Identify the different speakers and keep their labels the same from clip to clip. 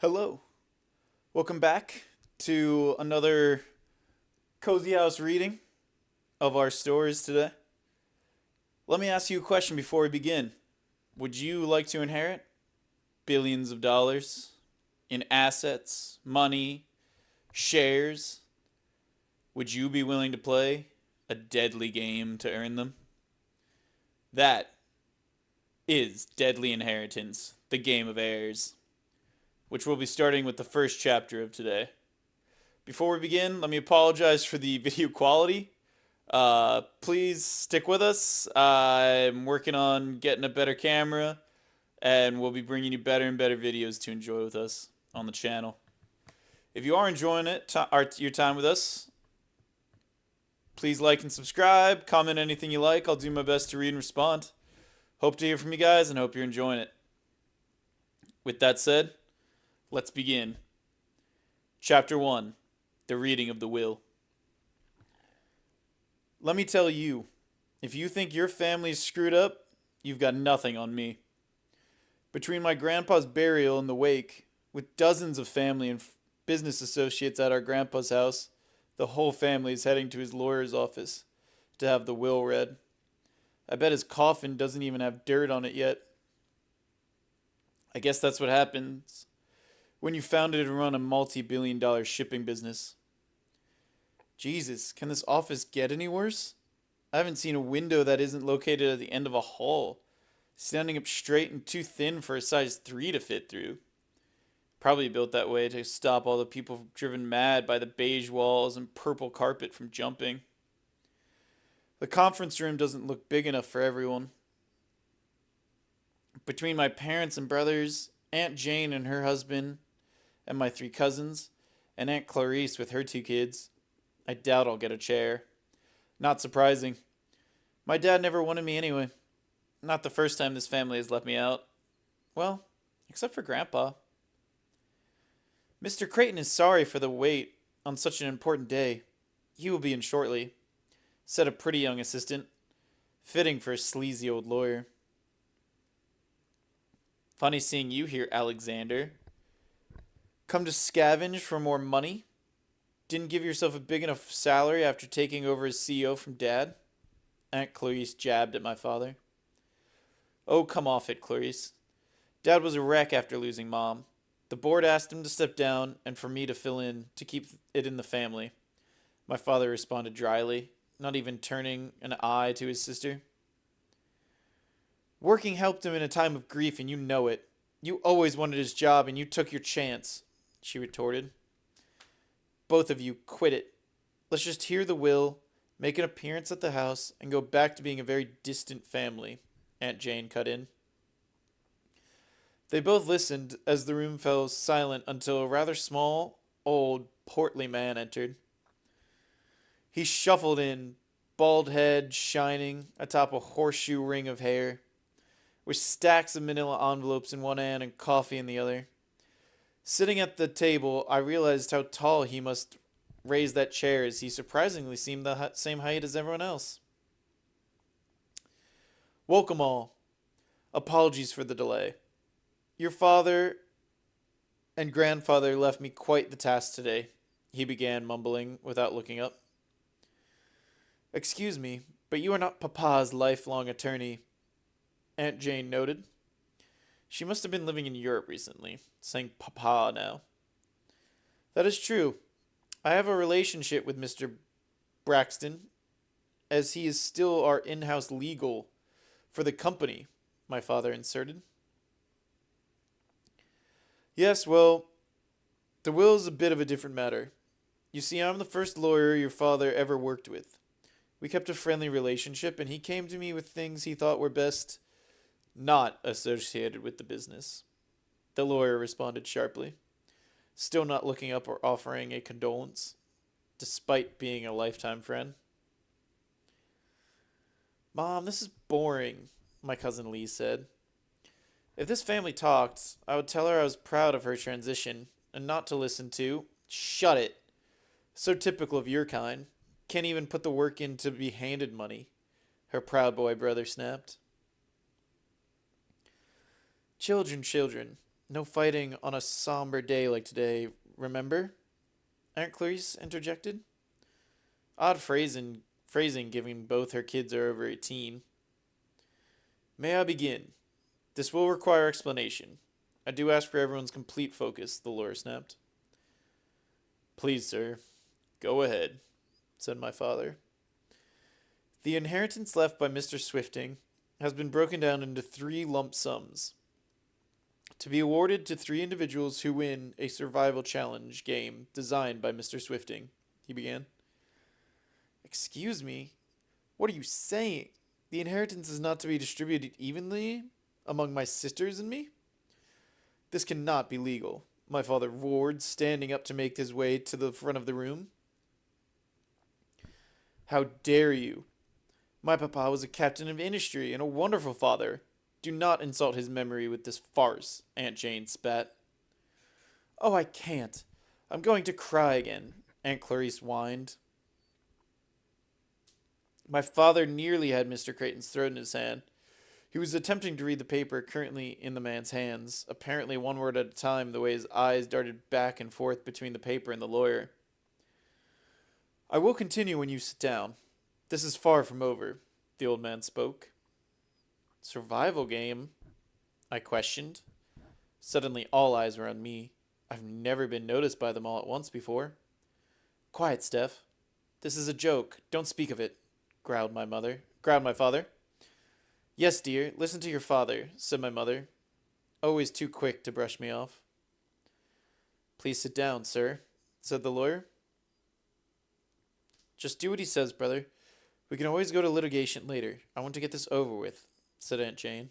Speaker 1: Hello. Welcome back to another Cozy House reading of our stories today. Let me ask you a question before we begin. Would you like to inherit billions of dollars in assets, money, shares? Would you be willing to play a deadly game to earn them? That is Deadly Inheritance, the Game of Heirs, which we'll be starting with the first chapter of today. Before we begin, let me apologize for the video quality. Please stick with us. I'm working on getting a better camera, and we'll be bringing you better and better videos to enjoy with us on the channel. If you are enjoying your time with us, please like and subscribe. Comment anything you like. I'll do my best to read and respond. Hope to hear from you guys, and hope you're enjoying it. With that said, let's begin. Chapter 1. The Reading of the Will. Let me tell you, if you think your family is screwed up, you've got nothing on me. Between my grandpa's burial and the wake, with dozens of family and business associates at our grandpa's house, the whole family is heading to his lawyer's office to have the will read. I bet his coffin doesn't even have dirt on it yet. I guess that's what happens when you founded and run a multi-billion-dollar shipping business. Jesus, can this office get any worse? I haven't seen a window that isn't located at the end of a hall, standing up straight and too thin for a size 3 to fit through. Probably built that way to stop all the people driven mad by the beige walls and purple carpet from jumping. The conference room doesn't look big enough for everyone. Between my parents and brothers, Aunt Jane and her husband, and my 3 cousins, and Aunt Clarice with her 2 kids, I doubt I'll get a chair. Not surprising. My dad never wanted me anyway. Not the first time this family has let me out. Well, except for Grandpa. Mr. Creighton is sorry for the wait on such an important day. He will be in shortly, said a pretty young assistant, fitting for a sleazy old lawyer. Funny seeing you here, Alexander. Come to scavenge for more money? Didn't give yourself a big enough salary after taking over as CEO from Dad? Aunt Clarice jabbed at my father. Oh, come off it, Clarice. Dad was a wreck after losing Mom. The board asked him to step down and for me to fill in to keep it in the family. My father responded dryly, not even turning an eye to his sister. Working helped him in a time of grief, and you know it. You always wanted his job, and you took your chance, she retorted. Both of you, quit it. Let's just hear the will, make an appearance at the house, and go back to being a very distant family, Aunt Jane cut in. They both listened as the room fell silent until a rather small, old, portly man entered. He shuffled in, bald head shining atop a horseshoe ring of hair, with stacks of manila envelopes in one hand and coffee in the other. Sitting at the table, I realized how tall he must raise that chair, as he surprisingly seemed the same height as everyone else. Welcome all. Apologies for the delay. Your father and grandfather left me quite the task today, he began, mumbling without looking up. Excuse me, but you are not Papa's lifelong attorney, Aunt Jane noted. She must have been living in Europe recently, saying Papa now. That is true. I have a relationship with Mr. Braxton, as he is still our in-house legal for the company, my father inserted. Yes, well, the will is a bit of a different matter. You see, I'm the first lawyer your father ever worked with. We kept a friendly relationship, and he came to me with things he thought were best not associated with the business. The lawyer responded sharply, still not looking up or offering a condolence, despite being a lifetime friend. Mom, this is boring, my cousin Lee said. If this family talked, I would tell her I was proud of her transition, and not to listen to. Shut it. So typical of your kind. Can't even put the work in to be handed money, her proud boy brother snapped. Children, children. No fighting on a somber day like today, remember? Aunt Clarice interjected. Odd phrasing given both her kids are over 18. May I begin? This will require explanation. I do ask for everyone's complete focus, the lawyer snapped. Please, sir, go ahead, said my father. The inheritance left by Mr. Swifting has been broken down into 3 lump sums, to be awarded to 3 individuals who win a survival challenge game designed by Mr. Swifting, he began. Excuse me? What are you saying? The inheritance is not to be distributed evenly among my sisters and me? This cannot be legal, my father roared, standing up to make his way to the front of the room. How dare you? My papa was a captain of industry and a wonderful father. Do not insult his memory with this farce, Aunt Jane spat. Oh, I can't. I'm going to cry again, Aunt Clarice whined. My father nearly had Mr. Creighton's throat in his hand. He was attempting to read the paper currently in the man's hands, apparently one word at a time, the way his eyes darted back and forth between the paper and the lawyer. I will continue when you sit down. This is far from over, the old man spoke. Survival game? I questioned. Suddenly all eyes were on me. I've never been noticed by them all at once before. Quiet, Steph. This is a joke. Don't speak of it, growled my father. Yes, dear, listen to your father, said my mother, always too quick to brush me off. Please sit down, sir, said the lawyer. Just do what he says, brother. We can always go to litigation later. I want to get this over with, said Aunt Jane.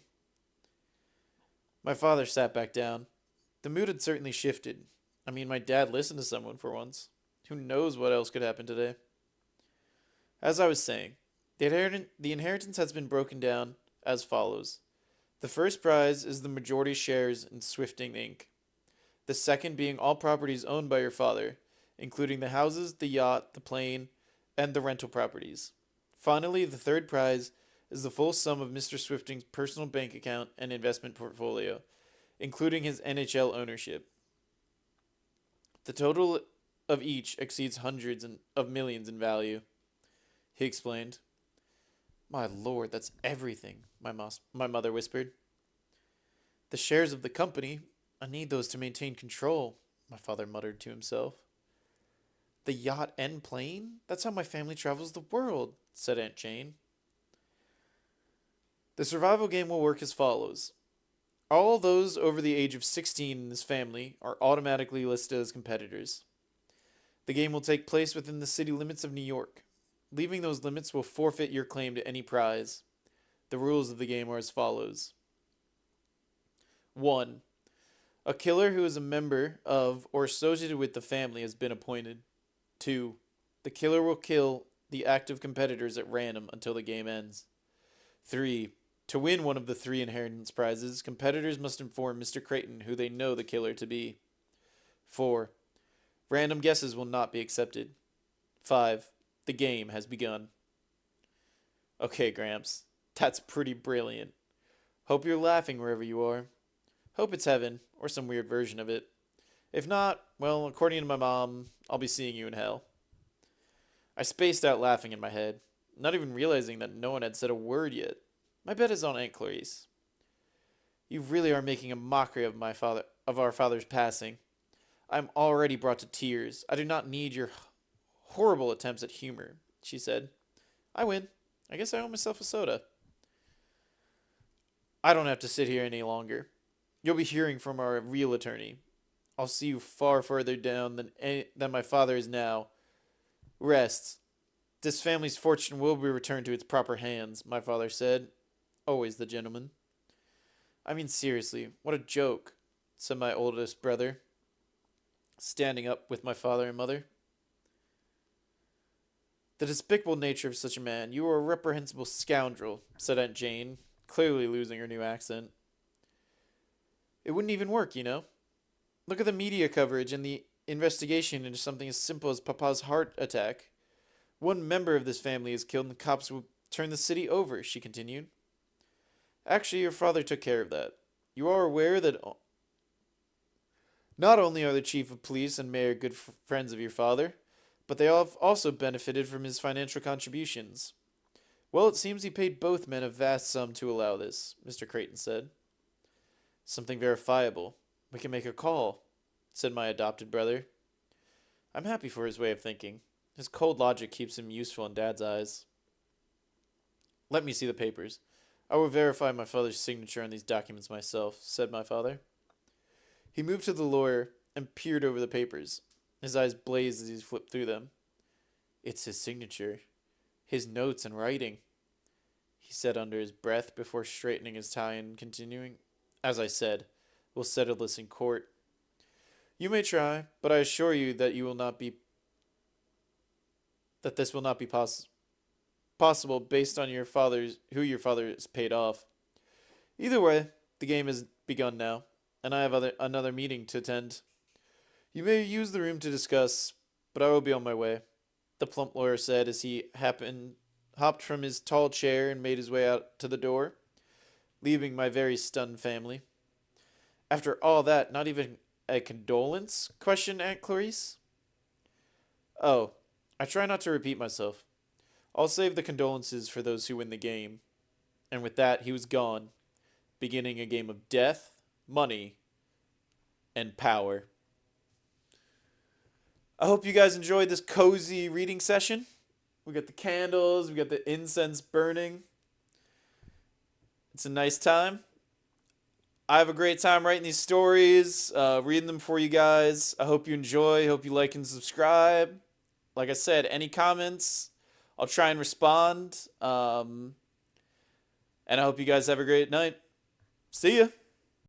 Speaker 1: My father sat back down. The mood had certainly shifted. I mean, my dad listened to someone for once. Who knows what else could happen today? As I was saying, the inheritance has been broken down as follows. The first prize is the majority shares in Swifting Inc. The second being all properties owned by your father, including the houses, the yacht, the plane, and the rental properties. Finally, the third prize is the full sum of Mr. Swifting's personal bank account and investment portfolio, including his NHL ownership. The total of each exceeds hundreds of millions in value, he explained. My lord, that's everything, my mother whispered. The shares of the company, I need those to maintain control, my father muttered to himself. The yacht and plane? That's how my family travels the world, said Aunt Jane. The survival game will work as follows. All those over the age of 16 in this family are automatically listed as competitors. The game will take place within the city limits of New York. Leaving those limits will forfeit your claim to any prize. The rules of the game are as follows. 1. A killer who is a member of or associated with the family has been appointed. 2. The killer will kill the active competitors at random until the game ends. 3. To win one of the 3 inheritance prizes, competitors must inform Mr. Creighton who they know the killer to be. 4. Random guesses will not be accepted. 5. The game has begun. Okay, Gramps. That's pretty brilliant. Hope you're laughing wherever you are. Hope it's heaven, or some weird version of it. If not, well, according to my mom, I'll be seeing you in hell. I spaced out laughing in my head, not even realizing that no one had said a word yet. My bet is on Aunt Clarice. You really are making a mockery of our father's passing. I am already brought to tears. I do not need your horrible attempts at humor, she said. I win. I guess I owe myself a soda. I don't have to sit here any longer. You'll be hearing from our real attorney. I'll see you far further down than my father is now. Rest. This family's fortune will be returned to its proper hands, my father said. Always the gentleman. I mean, seriously, what a joke, said my oldest brother, standing up with my father and mother. The despicable nature of such a man. You are a reprehensible scoundrel, said Aunt Jane, clearly losing her new accent. It wouldn't even work, you know. Look at the media coverage and the investigation into something as simple as Papa's heart attack. One member of this family is killed and the cops will turn the city over, she continued. Actually, your father took care of that. You are aware that Not only are the chief of police and mayor good friends of your father, but they have also benefited from his financial contributions. Well, it seems he paid both men a vast sum to allow this, Mr. Creighton said. Something verifiable. We can make a call, said my adopted brother. I'm happy for his way of thinking. His cold logic keeps him useful in Dad's eyes. Let me see the papers. I will verify my father's signature on these documents myself, said my father. He moved to the lawyer and peered over the papers. His eyes blazed as he flipped through them. It's his signature. His notes and writing, he said under his breath before straightening his tie and continuing. As I said, we'll settle this in court. You may try, but I assure you that this will not be possible based on who your father has paid off. Either way, the game has begun now, and I have another meeting to attend. You may use the room to discuss, but I will be on my way, the plump lawyer said as he hopped from his tall chair and made his way out to the door, leaving my very stunned family. After all that, not even a condolence? Questioned Aunt Clarice. Oh, I try not to repeat myself. I'll save the condolences for those who win the game. And with that, he was gone, beginning a game of death, money, and power. I hope you guys enjoyed this cozy reading session. We got the candles, we got the incense burning. It's a nice time. I have a great time writing these stories, reading them for you guys. I hope you enjoy. Hope you like and subscribe. Like I said, any comments, I'll try and respond. And I hope you guys have a great night. See ya.